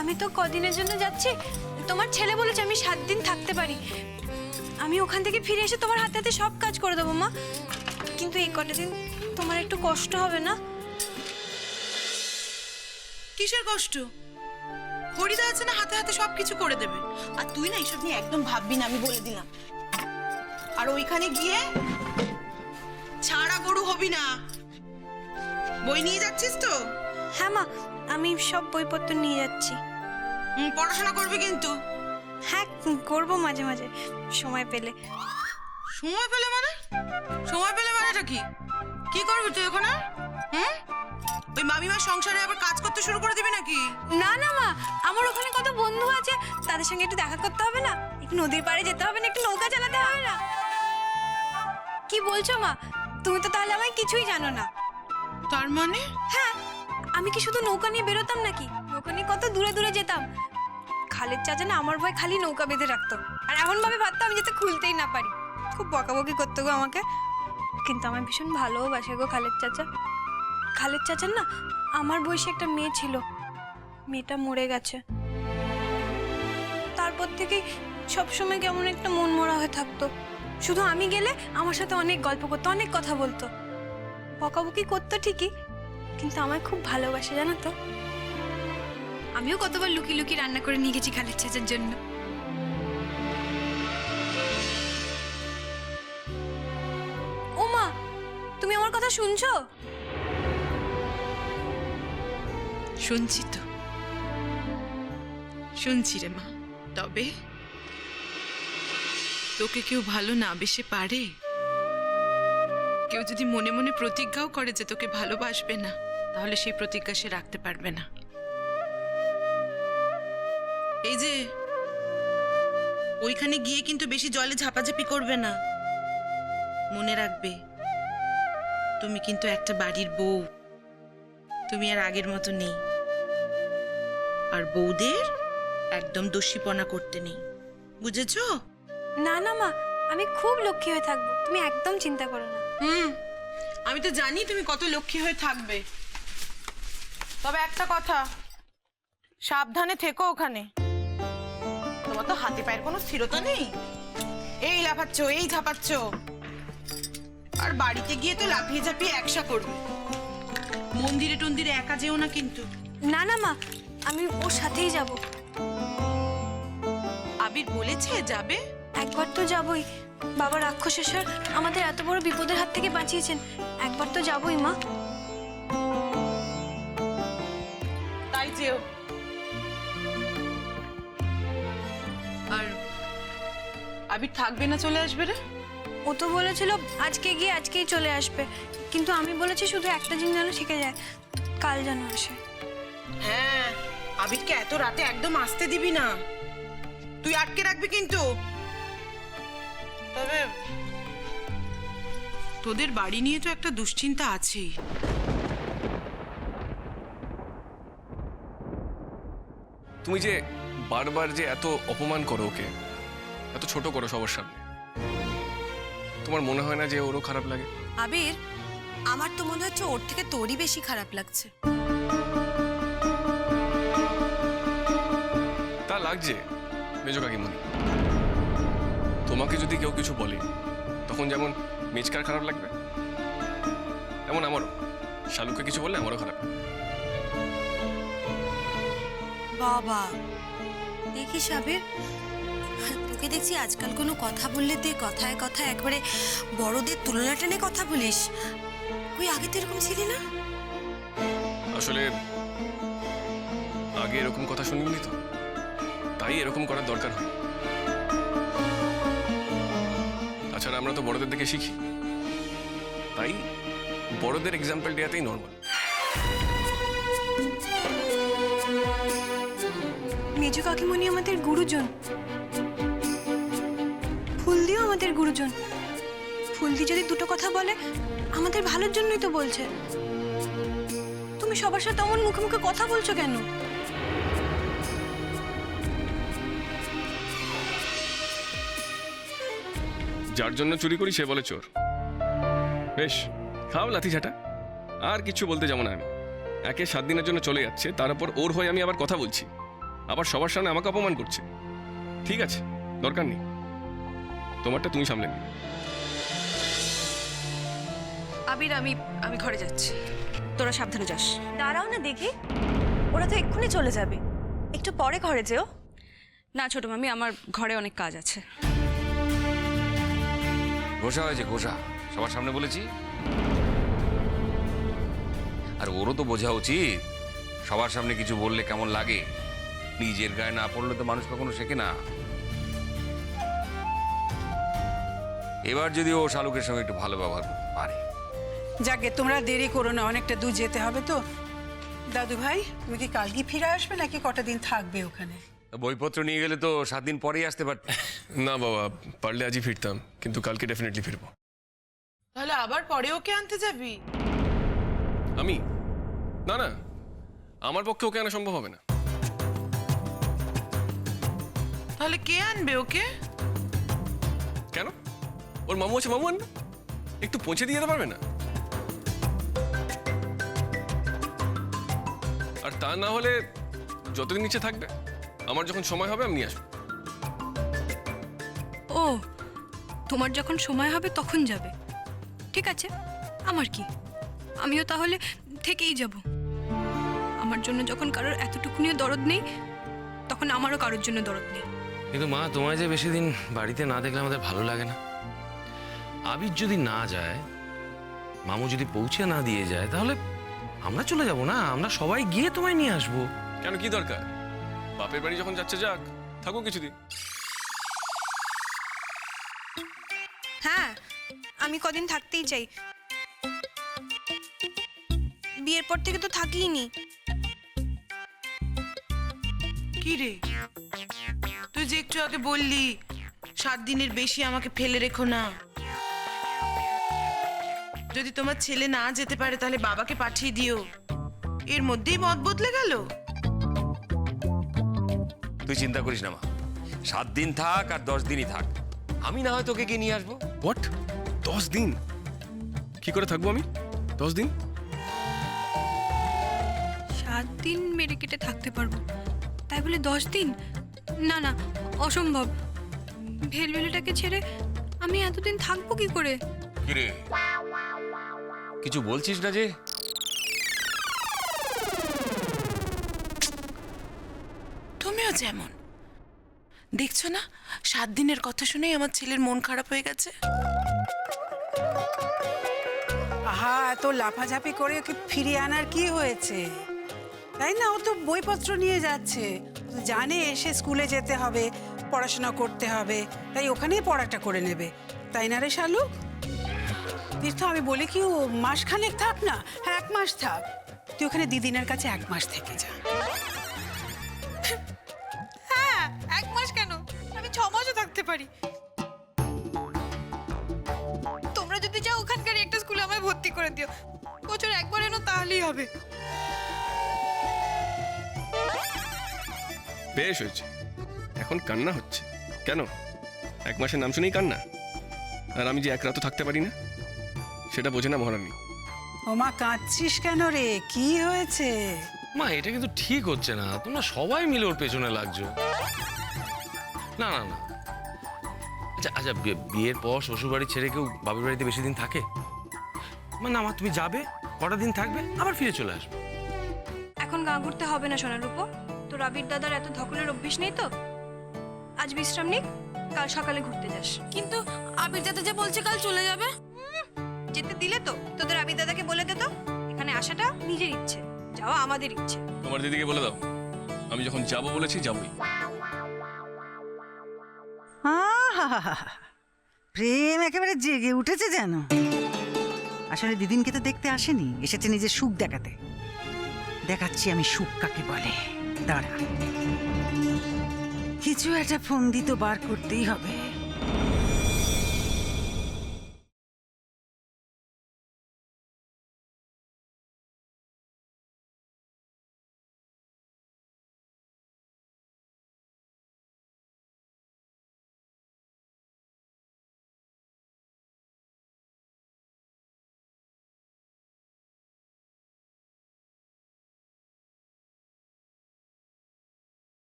আমি তো কদিনের জন্য যাচ্ছি। তোমার ছেলে বলেছে আমি 7 দিন থাকতে পারি। আমি ওখান থেকে ফিরে এসে তোমার হাতে হাতে সব কাজ করে দেবো মা। কিন্তু এই কটা দিন তোমার একটু কষ্ট হবে না? কিসের কষ্ট? হরিদা আছে না, হাতে হাতে সবকিছু করে দেবে। আর তুই না এইসব নিয়ে একদম ভাববি না, আমি বলে দিলাম। আর ওইখানে গিয়ে ছাড়া গরু হবি না। বই নিয়ে যাচ্ছিস তো? হ্যাঁ মা, আমি সব বইপত্র নিয়ে যাচ্ছি। পড়াশোনা করবি কিন্তু। হ্যাঁ, করবো মাঝে মাঝে সময় পেলে। সময় পেলে মানে? সময় পেলে মানেটা কি? কি করবি তুই ওখানে? ওই মামিমার সংসারে আবার কাজ করতে শুরু করে দিবি নাকি? না না মা, আমার ওখানে কত বন্ধু আছে, তাদের সঙ্গে একটু দেখা করতে হবে না? একটু নদীর পাড়ে যেতে হবে না? একটু নৌকা চালাতে হবে না? কি বলছো মা? তুমি তো তাহলে আমায় কিছুই জানো না। তার মানে? হ্যাঁ, আমি কি শুধু নৌকা নিয়ে বেরোতাম নাকি? নৌকা নিয়ে কত দূরে দূরে যেতাম। খালের চাচা না আমার ভয় খালি নৌকা বেঁধে রাখতো, আর এমন ভাবে ভাবতো আমি যাতে খুলতেই না পারি। খুব বকাবকি করতো গো আমাকে, কিন্তু আমার ভীষণ ভালোবাসে গো খালের চাচা। খালের চাচার না আমার বয়সী একটা মেয়ে ছিল, মেয়েটা মরে গেছে। তারপর থেকেই সবসময় কেমন একটা মন মরা হয়ে থাকতো। শুধু আমি গেলে আমার সাথে অনেক গল্প করতো, অনেক কথা বলতো। বকাবকি করতো ঠিকই, কিন্তু আমায় খুব ভালোবাসে জানো তো। আমিও কতবার লুকিয়ে লুকিয়ে রান্না করে নিয়ে গেছি খালের চাচার জন্য। ও মা, তুমি আমার কথা শুনছো? শুনছি তো, শুনছি রে মা। তবে তোকে কেউ ভালো না বেশে পারে? কেউ যদি মনে মনে প্রতিজ্ঞাও করে যে তোকে ভালোবাসবে না, তাহলে সেই প্রতিজ্ঞা সে রাখতে পারবে না। এই যে ওইখানে গিয়ে কিন্তু বেশি জলে ঝাপাঝাপি করবে না। মনে রাখবে, তুমি কিন্তু একটা বাড়ির বউ, তুমি আর আগের মতো নেই। আর বউদের একদম দোষীপনা করতে নেই, বুঝেছো? না না মা, আমি খুব লক্ষ্মী হয়ে থাকবো, তুমি একদম চিন্তা করো না। আমি তো জানি তুমি কত লক্ষ্মী হয়ে থাকবে। তবে একটা কথা, সাবধানে থেকো ওখানে। তোমার তো হাতে পায়ের কোনো স্থিরতা নেই, এই লাফাচ্ছ এই ঝাপাচ্ছ। আর বাড়িতে গিয়ে তো লাফিয়ে ঝাপিয়ে একসা করবে। মন্দিরে টন্দিরে একা যেও না কিন্তু। না না মা, আমি ওর সাথেই যাব। আবির বলেছে যাবে? একবার তো যাবই। বাবা রাক্ষসেশ্বর আমাদের এত বড় বিপদের হাত থেকে বাঁচিয়েছেন, একবার তো যাবই মা। তাই যেও। আর আবির থাকবে না চলে আসবে রে? ও তো বলেছিল আজকে গিয়ে আজকেই চলে আসবে, কিন্তু আমি বলেছি শুধু একটা জিনিস যেন শিখে যায়, কাল যেন আসে। হ্যাঁ, আবিরকে এত রাতে একদম আসতে দিবি না, তুই আটকে রাখবি কিন্তু। তবে তোদের বাড়ি নিয়ে তো একটা দুশ্চিন্তা আছেই। তুমি যে বারবার যে এত অপমান করো ওকে, এত ছোট করো সবার সামনে, তোমার মনে হয় না যে ওরও খারাপ লাগে? আবির, আমার তো মনে হচ্ছে ওর থেকে তোরই বেশি খারাপ লাগছে। তা লাগছে মেজো কাকিমণি। তোমাকে যদি কেউ কিছু বলে তখন যেমন মেজকার খারাপ লাগবে, এমন আমারও শালুকে কিছু বললে আমারও খারাপ। বাবা দেখিস আবির, তোকে দেখছি আজকাল কোনো কথা বললে তুই কথায় কথায় একবারে বড়দের তুলনা টেনে কথা বলিস। তুই আগে তো এরকম ছিলি না। আসলে আগে এরকম কথা শুনিনি তো, তাই এরকম করার দরকার হয়। তাছাড়া আমরা তো বড়দের দেখে শিখি, তাই বড়দের এক্সাম্পল দেওয়াতেই নর্মাল। মেজো কাকিমণি আমাদের গুরুজন, ফুলদিও আমাদের গুরুজন। ফুলদি যদি দুটো কথা বলে আমাদের ভালোর জন্যই তো বলছে। তুমি সবার সাথে অমন মুখে মুখে কথা বলছো কেন? যার জন্য চুরি করি সে বলে চোর। বেশ, খাও লাথি ঝাঁটা। আর কিছু বলতে যাবো না আমি। একে 7 দিনের জন্য চলে যাচ্ছে, তার উপর ওর হয়ে আমি আবার কথা বলছি। আবার সবার সামনে আমাকে অপমান করছে। ঠিক আছে, দরকার নেই, তোমারটা তুমি সামলে নিও। আবির, আমি ঘরে যাচ্ছি, তোরা সাবধানে যাস। দাঁড়াও না দেখি, ওরা তো এক্ষুনি চলে যাবে, একটু পরে ঘরে যেও। না ছোট মামি, আমার ঘরে অনেক কাজ আছে। ঘোষা হয়েছে, ঘোষা সবার সামনে বলেছি। আর ওরও তো বোঝা উচিত সবার সামনে কিছু বললে কেমন লাগে। নিজের গায়ে না পড়লে তো মানুষ কখনো শেখে না। এবার যদি ও শালুকের সঙ্গে একটু ভালো ব্যবহার করতে পারে। যাকে তোমরা দেরি করো না, অনেকটা দূর যেতে হবে তো। দাদু ভাই, তুমি কি কালকে ফিরে আসবে নাকি কটা দিন থাকবে ওখানে? বইপত্র নিয়ে গেলে তো 7 দিন পরেই আসতে পারতে। না বাবা, পারলে আজই ফিরতাম, কিন্তু কালকে ডেফিনেটলি ফিরবো। তাহলে আবার পরে ওকে আনতে যাবি? আমি? না না, আমার পক্ষে ওকে আনা সম্ভব হবে না। তাহলে কে আনবে ওকে? কেন? ওর মামু আছে, মামু আনবে। একটু পৌঁছে দিয়ে যেতে পারবে না? আর তা না হলে যতদিন নিচে থাকবে, আমার যখন সময় হবে আমি নিয়ে আসবো। ও, তোমার যখন সময় হবে তখন যাবে। ঠিক আছে, আমার কি, আমিও তাহলে থেকেই যাব। আমার জন্য যখন কারোর এতটুকুনিও দরদ নেই, তখন আমারও কারোর জন্য দরদ নেই। কিন্তু মা, তোমায় যে বেশি দিন বাড়িতে না দেখলে আমাদের ভালো লাগে না। আবির যদি না যায়, মামু যদি পৌঁছে না দিয়ে যায়, তাহলে আমরা চলে যাব না? আমরা সবাই গিয়ে তোমায় নিয়ে আসবো। কেন, কি দরকার? বাপের বাড়ি যখন যাচ্ছে যাক, থাকো কিছুদিন। হ্যাঁ, আমি কদিন থাকতেই চাই। বিয়ের পর থেকে তো থাকিই নি। কি রে, তুই যে একটু আগে বললি 7 দিনের বেশি আমাকে ফেলে রেখো না। যদি তোমার ছেলে না যেতে পারে তাহলে বাবাকে পাঠিয়ে দিও। এর মধ্যেই মত বদলে গেল। তুই চিন্তা করিস না মা, 7 দিন থাক আর 10 দিনই থাক, আমি না হয় তোকে গিয়ে নিয়ে আসবো। হোয়াট? 10 দিন? কি করে থাকবো আমি 10 দিন? 7 দিন মেরে কেটে থাকতে পারবো, তাই বলে 10 দিন? না না, অসম্ভব। ভেলভেলিটাকে ছেড়ে আমি এতদিন থাকবো কি করে? কিরে, কিছু বলছিস না যে? তুমিও যেমন, দেখছো না 7 দিনের কথা শুনেই আমার ছেলের মন খারাপ হয়ে গেছে। আহা, এত লাফাঝাপি করে ওকে ফিরিয়ে আনার কি হয়েছে? তাই না, ও তো বইপত্র নিয়ে যাচ্ছে, ও তো জানে এসে স্কুলে যেতে হবে, পড়াশোনা করতে হবে, তাই ওখানেই পড়াটা করে নেবে। তাই না রে শালুক? তীর্থ, আমি বলি কি, ও মাসখানেক থাক না। হ্যাঁ, 1 মাস থাক। তুই ওখানে দিদিনের কাছে 1 মাস থেকে যা। হ্যাঁ, 1 মাস কেন, আমি 6 মাসও থাকতে পারি। তোমরা যদি চাও ওখানকার একটা স্কুলে আমায় ভর্তি করে দিও, বছর একবার এনো তাহলেই হবে। বেশ হয়েছে, এখন কান্না হচ্ছে কেন? 1 মাসের নাম শুনেই কান্না? আর আমি যে 1 রাতও থাকতে পারি না, সেটা বোঝে না মহারানী। ওমা, কাঁদছিস কেন রে? কি হয়েছে? মা, এটা কিন্তু ঠিক হচ্ছে না। তোমরা সবাই মিলে ওর পেছনে লাগছো। না না না, আচ্ছা আচ্ছা, বিয়ের পর শ্বশুর বাড়ি ছেড়ে কেউ বাবার বাড়িতে বেশি দিন থাকে? না মা, তুমি যাবে, কটা দিন থাকবে, আবার ফিরে চলে আসবে। এখন গা ঘুরতে হবে না সোনার উপর। তোর আবির দাদার এত ধকলের অভ্যেস নেই তো। আজ বিশ্রাম নিক, কাল সকালে ঘুরতে যাস। কিন্তু আবির দাদা যে বলছে কাল চলে যাবে। যেতে দিলে তো তোদের আবির দাদাকে বলে দে তো, এখানে আসাটা নিজের ইচ্ছে, যাওয়া আমাদের ইচ্ছে। তোমার দিদিকে বলে দাও, আমি যখন যাবো বলেছি যাবই। প্রেম একেবারে জেগে উঠেছে যেন। আসলে দিদিনকে তো দেখতে আসেনি, এসেছে নিজের সুখ দেখাতে। দেখাচ্ছি আমি সুখ কাকে বলে। দাঁড়া, কিছু একটা ফন্দি তো বার করতেই হবে।